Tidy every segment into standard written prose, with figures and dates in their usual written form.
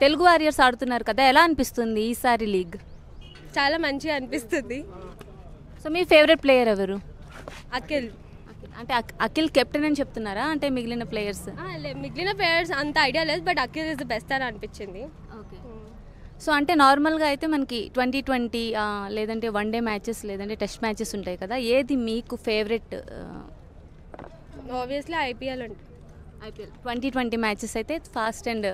Telugu warriors ఆడుతున్నారు కదా, ఎలా అనిపిస్తుంది ఈసారి లీగ్? చాలా మంచిగా అనిపిస్తుంది. సో మీ ఫేవరెట్ ప్లేయర్ ఎవరు? అఖిల్. అంటే అఖిల్ కెప్టెన్ అని చెప్తున్నారా, అంటే మిగిలిన ప్లేయర్స్? మిగిలిన ప్లేయర్స్ అంత ఐడియా లేదు, but Akhil is the best అని అనిపించింది. ఓకే. సో అంటే నార్మల్గా అయితే మనకి 2020 లేదంటే వన్డే మ్యాచెస్ లేదంటే టెస్ట్ మ్యాచెస్ ఉంటాయి కదా, ఏది మీకు ఫేవరెట్? ఆబ్వియస్లీ ఐపీఎల్ అంటే ఐపీఎల్ 2020 మ్యాచెస్ అయితే ఫాస్ట్ అండ్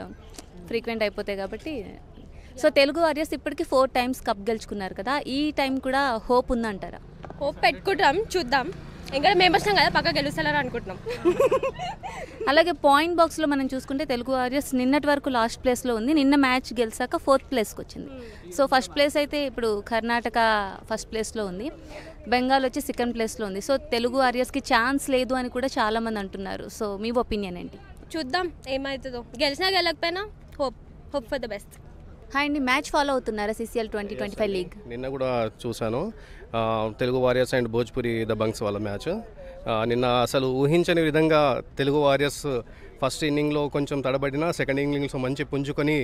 ఫ్రీక్వెంట్ అయిపోతాయి కాబట్టి. సో తెలుగు వారియర్స్ ఇప్పటికీ 4 times కప్ గెలుచుకున్నారు కదా, ఈ టైం కూడా హోప్ ఉందంటారా? హోప్ పెట్టుకుంటాం, చూద్దాం. ఇంకా మేము వచ్చినాం కదా, పక్క గెలుస్తారని అనుకుంటున్నాం. అలాగే పాయింట్ బాక్స్లో మనం చూసుకుంటే తెలుగు వారియర్స్ నిన్నటి వరకు లాస్ట్ ప్లేస్లో ఉంది, నిన్న మ్యాచ్ గెలిచాక 4th ప్లేస్కి వచ్చింది. సో ఫస్ట్ ప్లేస్ అయితే ఇప్పుడు కర్ణాటక ఫస్ట్ ప్లేస్లో ఉంది, బెంగాల్ వచ్చి 2nd ప్లేస్లో ఉంది. సో తెలుగు వారియర్స్కి ఛాన్స్ లేదు అని కూడా చాలామంది అంటున్నారు. సో మీ ఒపీనియన్ ఏంటి? చూద్దాం ఏమవుతుందో, గెలిచినా గెలకపోయినా hope for the best. Hi అండి, మ్యాచ్ ఫాలో అవుతున్నారా CCL 2025 లీగ్? నిన్న కూడా చూశాను, తెలుగు వారియర్స్ అండ్ భోజ్పురి దబంగ్స్ వాళ్ళ మ్యాచ్. నిన్న అసలు ఊహించని విధంగా తెలుగు వారియర్స్ ఫస్ట్ ఇన్నింగ్లో కొంచెం తడబడినా సెకండ్ ఇన్నింగ్స్లో మంచి పుంజుకొని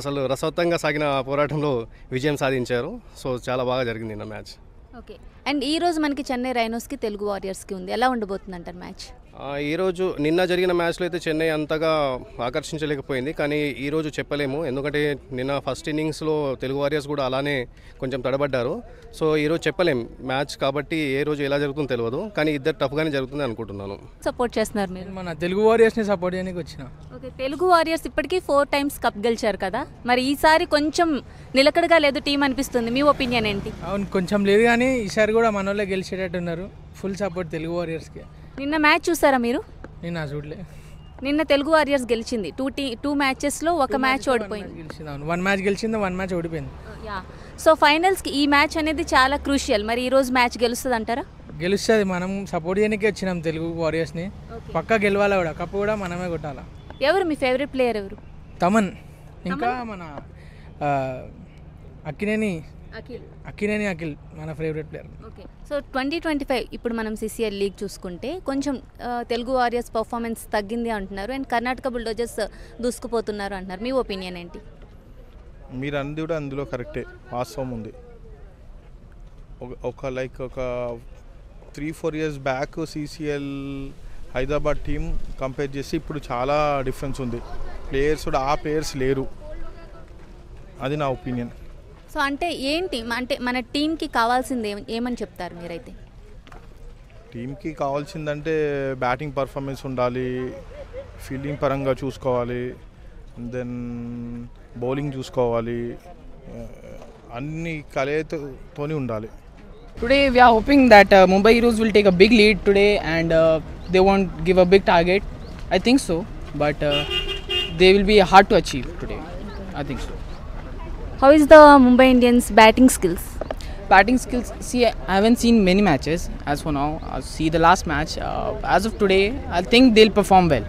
అసలు రసవత్తంగా సాగిన పోరాటంలో విజయం సాధించారు. సో చాలా బాగా జరిగింది నిన్న మ్యాచ్. ఓకే. అండ్ ఈరోజు మనకి చెన్నై రైనోస్కి తెలుగు వారియర్స్కి ఉంది, ఎలా ఉండబోతుంది అంటారు మ్యాచ్? ఈరోజు నిన్న జరిగిన మ్యాచ్లో అయితే చెన్నై అంతగా ఆకర్షించలేకపోయింది, కానీ ఈరోజు చెప్పలేము. ఎందుకంటే నిన్న ఫస్ట్ ఇన్నింగ్స్లో తెలుగు వారియర్స్ కూడా అలానే కొంచెం తడబడ్డారు. సో ఈరోజు చెప్పలేం మ్యాచ్ కాబట్టి, ఏ రోజు ఎలా జరుగుతుందో తెలియదు, కానీ ఇద్దరు టఫ్గానే జరుగుతుంది అనుకుంటున్నాను. సపోర్ట్ చేస్తున్నారు మీరు? మన తెలుగు వారియర్స్ని సపోర్ట్ చేయడానికి వచ్చిన. ఓకే. తెలుగు వారియర్స్ ఇప్పటికీ 4 times కప్ గెలిచారు కదా, మరి ఈసారి కొంచెం నిలకడగా లేదు టీం అనిపిస్తుంది, మీ ఒపీనియన్ ఏంటి? అవును, కొంచెం లేదు, కానీ ఈసారి కూడా మన వాళ్ళే గెలిచేటట్టు ఉన్నారు. ఫుల్ సపోర్ట్ తెలుగు వారియర్స్కి. నిన్న మ్యాచ్ చూసారా మీరు? నిన్న చూడలే. నిన్న తెలుగు వారియర్స్ గెలిచింది. 2 matchesలో ఒక మ్యాచ్ ఓడిపోయింది. గెలిచింది, అవును. 1 match గెలిచింది, 1 match ఓడిపోయింది. యా. సో ఫైనల్స్కి ఈ మ్యాచ్ అనేది చాలా క్రూషియల్, మరి ఈరోజు మ్యాచ్ గెలుస్తుంది అంటారా? గెలుస్తుంది. మనం సపోర్ట్ చేయడానికి వచ్చినాం తెలుగు వారియర్స్ని, పక్కా గెలవాలి కూడా, కప్పు కూడా మనమే కొట్టాలా. ఎవరు మీ ఫేవరెట్ ప్లేయర్ ఎవరు? తమన్, ఇంకా మన అక్కినేని అఖిల్ మన ఫేవరెట్ ప్లేయర్. ఓకే. సో 2025 ఇప్పుడు మనం CCL లీగ్ చూసుకుంటే కొంచెం తెలుగు వారియర్స్ పర్ఫార్మెన్స్ తగ్గింది అంటున్నారు, అండ్ కర్ణాటక బుల్డోజర్స్ దూసుకుపోతున్నారు అంటున్నారు, మీ ఒపీనియన్ ఏంటి? మీరు అంది కూడా అందులో కరెక్టే, వాస్తవం ఉంది. ఒక 3-4 years back CCL Hyderabad team compare చేసి ఇప్పుడు చాలా డిఫరెన్స్ ఉంది. ప్లేయర్స్ కూడా ఆ ప్లేయర్స్ లేరు, అది నా ఒపీనియన్. సో అంటే ఏంటి, అంటే మన టీంకి కావాల్సింది ఏమని చెప్తారు మీరైతే? టీంకి కావాల్సిందంటే బ్యాటింగ్ పర్ఫార్మెన్స్ ఉండాలి, ఫీల్డింగ్ పరంగా చూసుకోవాలి, దెన్ బౌలింగ్ చూసుకోవాలి, అన్ని కలయితోని ఉండాలి. Today we are hoping that Mumbai Heroes will take a big lead today and they won't give a big target. I think so, but they will be hard to achieve today. I think so. How is the Mumbai Indians batting skills? Batting skills, see, I haven't seen many matches as for now. I'll see the last match. As of today, I think they'll perform well.